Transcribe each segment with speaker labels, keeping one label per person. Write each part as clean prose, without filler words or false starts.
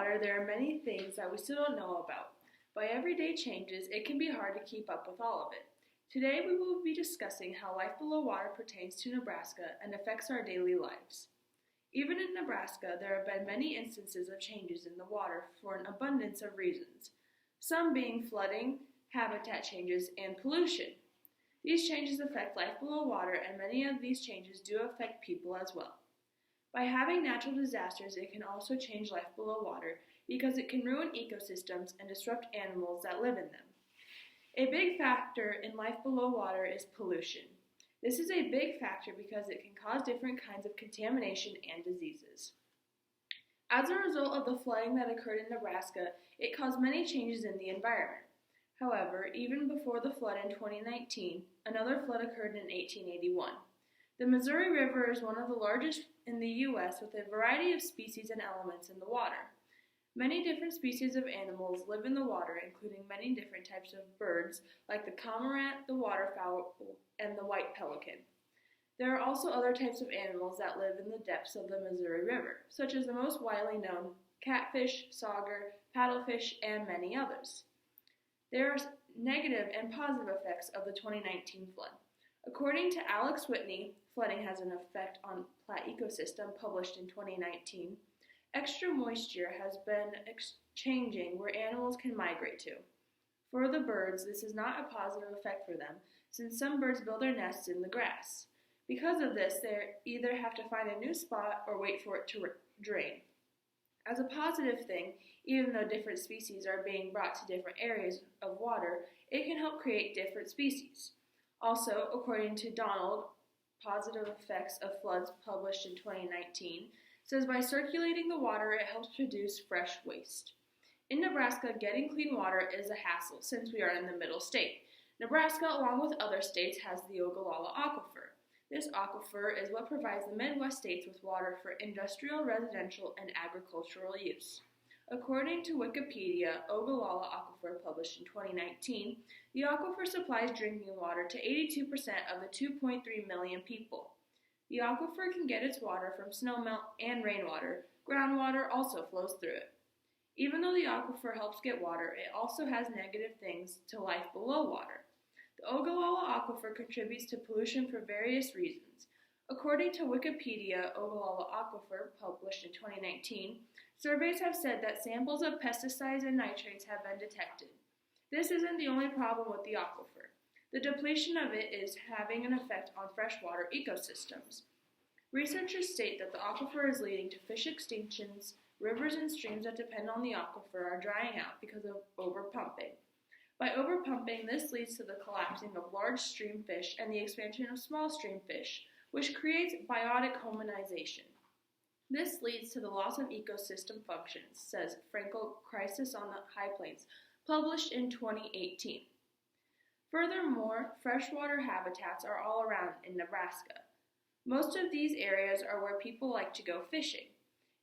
Speaker 1: water, there are many things that we still don't know about. By everyday changes, it can be hard to keep up with all of it. Today, we will be discussing how life below water pertains to Nebraska and affects our daily lives. Even in Nebraska, there have been many instances of changes in the water for an abundance of reasons, some being flooding, habitat changes, and pollution. These changes affect life below water, and many of these changes do affect people as well. By having natural disasters, it can also change life below water because it can ruin ecosystems and disrupt animals that live in them. A big factor in life below water is pollution. This is a big factor because it can cause different kinds of contamination and diseases. As a result of the flooding that occurred in Nebraska, it caused many changes in the environment. However, even before the flood in 2019, another flood occurred in 1881. The Missouri River is one of the largest in the U.S. with a variety of species and elements in the water. Many different species of animals live in the water, including many different types of birds like the cormorant, the waterfowl, and the white pelican. There are also other types of animals that live in the depths of the Missouri River, such as the most widely known catfish, sauger, paddlefish, and many others. There are negative and positive effects of the 2019 flood. According to Alex Whitney, Flooding Has an Effect on Platte Ecosystem, published in 2019, extra moisture has been changing where animals can migrate to. For the birds, this is not a positive effect for them, since some birds build their nests in the grass. Because of this, they either have to find a new spot or wait for it to drain. As a positive thing, even though different species are being brought to different areas of water, it can help create different species. Also, according to Donald, Positive Effects of Floods, published in 2019, says by circulating the water, it helps produce fresh waste. In Nebraska, getting clean water is a hassle since we are in the middle state. Nebraska, along with other states, has the Ogallala Aquifer. This aquifer is what provides the Midwest states with water for industrial, residential, and agricultural use. According to Wikipedia, Ogallala Aquifer, published in 2019, the aquifer supplies drinking water to 82% of the 2.3 million people. The aquifer can get its water from snowmelt and rainwater. Groundwater also flows through it. Even though the aquifer helps get water, it also has negative things to life below water. The Ogallala Aquifer contributes to pollution for various reasons. According to Wikipedia, Ogallala Aquifer, published in 2019, surveys have said that samples of pesticides and nitrates have been detected. This isn't the only problem with the aquifer. The depletion of it is having an effect on freshwater ecosystems. Researchers state that the aquifer is leading to fish extinctions. Rivers and streams that depend on the aquifer are drying out because of overpumping. By overpumping, this leads to the collapsing of large stream fish and the expansion of small stream fish, which creates biotic homogenization. This leads to the loss of ecosystem functions, says Frankel, Crisis on the High Plains, published in 2018. Furthermore, freshwater habitats are all around in Nebraska. Most of these areas are where people like to go fishing.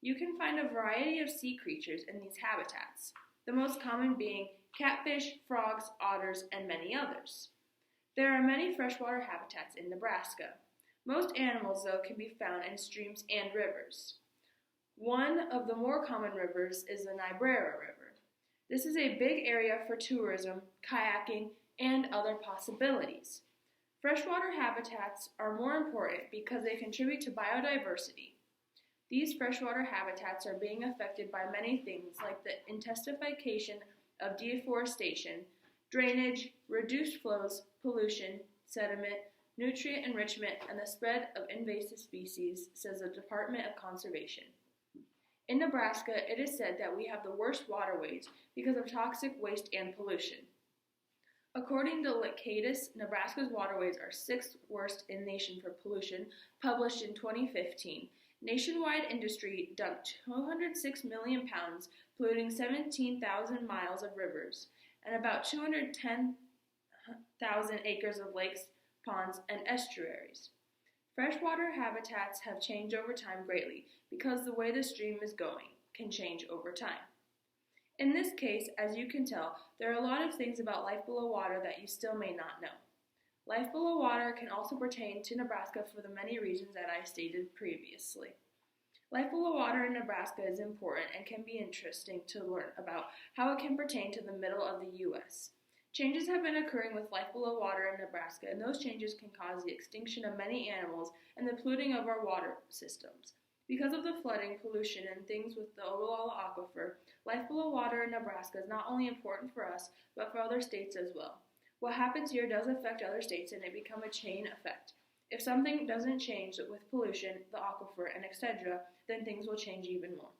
Speaker 1: You can find a variety of sea creatures in these habitats, the most common being catfish, frogs, otters, and many others. There are many freshwater habitats in Nebraska. Most animals, though, can be found in streams and rivers. One of the more common rivers is the Niobrara River. This is a big area for tourism, kayaking, and other possibilities. Freshwater habitats are more important because they contribute to biodiversity. These freshwater habitats are being affected by many things like the intensification of deforestation, drainage, reduced flows, pollution, sediment, nutrient enrichment, and the spread of invasive species, says the Department of Conservation. In Nebraska, it is said that we have the worst waterways because of toxic waste and pollution. According to Thesis, Nebraska's waterways are 6th worst in the nation for pollution, published in 2015. Nationwide industry dumped 206 million pounds, polluting 17,000 miles of rivers, and about 210,000 acres of lakes, ponds, and estuaries. Freshwater habitats have changed over time greatly because the way the stream is going can change over time. In this case, as you can tell, there are a lot of things about life below water that you still may not know. Life below water can also pertain to Nebraska for the many reasons that I stated previously. Life below water in Nebraska is important and can be interesting to learn about how it can pertain to the middle of the U.S. Changes have been occurring with life below water in Nebraska, and those changes can cause the extinction of many animals and the polluting of our water systems. Because of the flooding, pollution, and things with the overall aquifer, life below water in Nebraska is not only important for us, but for other states as well. What happens here does affect other states, and it becomes a chain effect. If something doesn't change with pollution, the aquifer, and etc., then things will change even more.